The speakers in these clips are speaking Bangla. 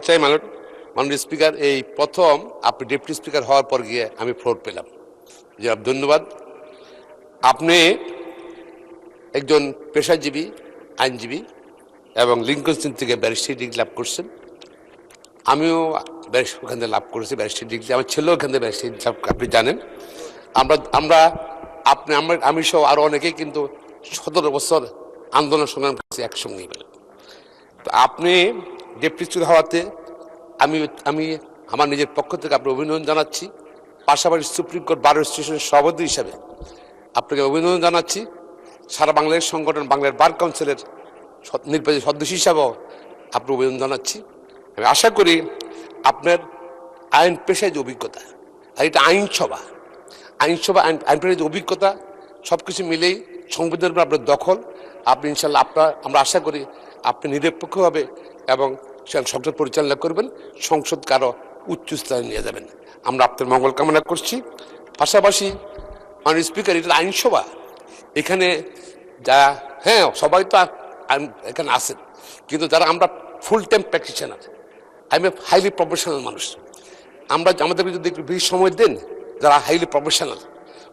চাই মাননীয় স্পিকার, এই প্রথম আপনি ডেপুটি স্পিকার হওয়ার পর গিয়ে আমি ফ্লোর পেলাম। যে ধন্যবাদ। আপনি একজন পেশাজীবী আইনজীবী এবং লিঙ্কন থেকে ব্যারিস্টারি ডিগ্রি লাভ করছেন। আমিও ওখান থেকে লাভ করেছি ব্যারিস্টারি ডিগ্রি, আমার ছেলেও ওখান থেকে ব্যারিস্টারি লাভ, আপনি জানেন। আমি সহ আরো অনেকেই কিন্তু 17 বছর আন্দোলন সংগ্রাম করছি একসঙ্গে। তো আপনি ডেপুটি স্পিকার হওয়াতে আমি আমার নিজের পক্ষ থেকে আপনাকে অভিনন্দন জানাচ্ছি। পাশাপাশি সুপ্রিম কোর্ট বার অ্যাসোসিয়েশনের সভাপতি হিসাবে আপনাকে অভিনন্দন জানাচ্ছি। সারা বাংলাদেশ সংগঠন বাংলার বার কাউন্সিলের নির্বাচিত সদস্য হিসাবেও আপনাকে অভিনন্দন জানাচ্ছি। আমি আশা করি আপনার আইন পেশায় যে অভিজ্ঞতা, আর এটা আইনসভা আইন পেশায় যে অভিজ্ঞতা, সব কিছু মিলেই সংবিধানের উপর আপনার দখল, আপনি ইনশাল্লাহ আমরা আশা করি আপনি নিরপেক্ষভাবে এবং সংসদ পরিচালনা করবেন, সংসদকে আরও উচ্চ স্তরে নিয়ে যাবেন। আমরা আপনার মঙ্গল কামনা করছি। পাশাপাশি মাননীয় স্পিকার, এটা আইনসভা, এখানে যারা সবাই তো এখানে আসেন, কিন্তু যারা আমরা ফুল টাইম প্র্যাকটিশনার, আমি হাইলি প্রফেশনাল মানুষ, আমাদেরকে যদি একটু বেশি সময় দেন, যারা হাইলি প্রফেশনাল,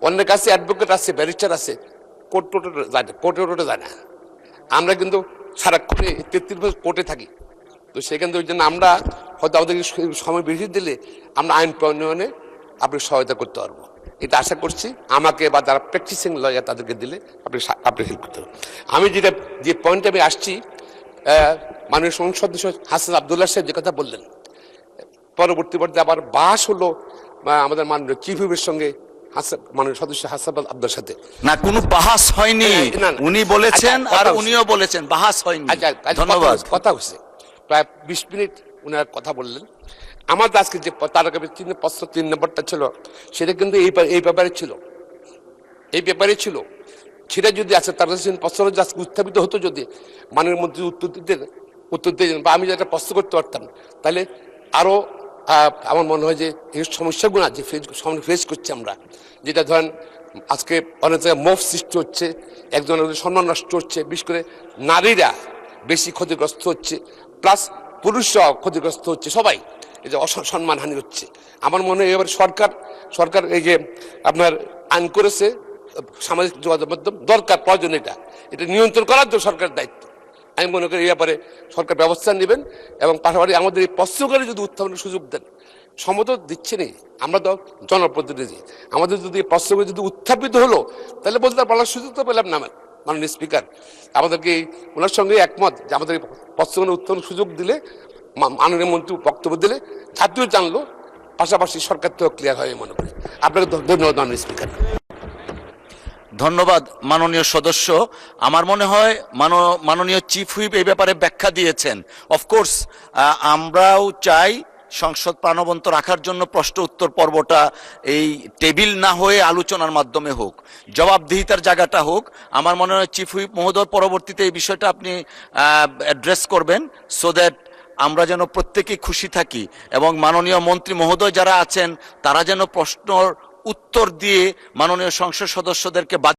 অনেক কাছে অ্যাডভোকেট আছে, ব্যারিস্টার আছে, কোর্টে যায় না। আমরা কিন্তু সারাক্ষণে 33 বছর কোর্টে থাকি। তো সেখান থেকে ওই জন্য আমরা হয়তো আমাদেরকে সময় বেশি দিলে আমরা আইন প্রণয়নে আপনি সহায়তা করতে পারবো, এটা আশা করছি। আমাকে বা যারা প্র্যাকটিসিং লয়ার তাদেরকে দিলে আপনি হেল্প করতে পারবেন। আমি যে পয়েন্টে আমি আসছি, মাননীয় সংসদ সদস্য হাসান আব্দুল্লাহ সাহেব যে কথা বললেন, পরবর্তী পর্যায়ে আবার বাস হলো আমাদের মাননীয় চিফ হুইপের সঙ্গে মাননীয় সদস্য হাসান আব্দুল্লাহর সাথে। না, কোনো বাহাস হয়নি, উনি বলেছেন আর উনিও বলেছেন, বাহাস হয়নি। ধন্যবাদ। কথা হচ্ছে প্রায় 20 মিনিট উনার কথা বললেন। আমাদের আজকে যে তারকা প্রশ্ন 3 নম্বরটা ছিল, সেটা কিন্তু এই ব্যাপারে ছিল। সেটা যদি আছে তার প্রশ্ন আজকে উত্থাপিত হতো, যদি মাননীয় মন্ত্রী উত্তর দিতেন বা আমি যেটা প্রশ্ন করতে পারতাম, তাহলে আরো আমার মনে হয় যে এই সমস্যাগুলো যে ফেস করছি আমরা, যেটা ধরেন আজকে অনেক জায়গায় মোহ সৃষ্টি হচ্ছে, একজনের সম্মান নষ্ট হচ্ছে, বিশেষ করে নারীরা বেশি ক্ষতিগ্রস্ত হচ্ছে, প্লাস পুরুষরাও ক্ষতিগ্রস্ত হচ্ছে, সবাই এই যে সম্মানহানি হচ্ছে। আমার মনে হয় এবার সরকার এই যে আপনার আইন করেছে, সামাজিক যোগাযোগ মাধ্যম দরকার, প্রয়োজন, এটা নিয়ন্ত্রণ করার জন্য সরকারের দায়িত্ব। আমি মনে করি এই ব্যাপারে সরকার ব্যবস্থা নেবেন, এবং পাশাপাশি আমাদের এই প্রশ্নকারী যদি উত্থাপনের সুযোগ দেন, সম্মত দিচ্ছে নেই, আমরা তো জনপ্রতিনিধি, আমাদের যদি প্রশ্নগুলো যদি উত্থাপিত হলো, তাহলে বলতে বলার সুযোগ তো পেলাম না। মাননীয় স্পিকার আমাদেরকে ওনার সঙ্গে একমত যে আমাদের প্রশ্নগুলো উত্থাপনের সুযোগ দিলে, মাননীয় মন্ত্রী বক্তব্য দিলে জাতীয় জানলো, পাশাপাশি সরকার তো ক্লিয়ার হয় মনে করি। আপনাকে ধন্যবাদ মাননীয় স্পিকার। ধন্যবাদ মাননীয় সদস্য। আমার মনে হয় মাননীয় চিফ হুইপ এই ব্যাপারে ব্যাখ্যা দিয়েছেন। অফকোর্স আমরাও চাই সংসদ প্রাণবন্ত রাখার জন্য প্রশ্ন উত্তর পর্বটা এই টেবিল না হয়ে আলোচনার মাধ্যমে হোক, জবাবদিহিতার জায়গাটা হোক। আমার মনে হয় চিফ হুইপ মহোদয় পরবর্তীতে এই বিষয়টা আপনি অ্যাড্রেস করবেন, সো দ্যাট আমরা যেন প্রত্যেকেই খুশি থাকি, এবং মাননীয় মন্ত্রী মহোদয় যারা আছেন তারা যেন প্রশ্নর উত্তর দিয়ে মাননীয় সংসদ সদস্যদেরকে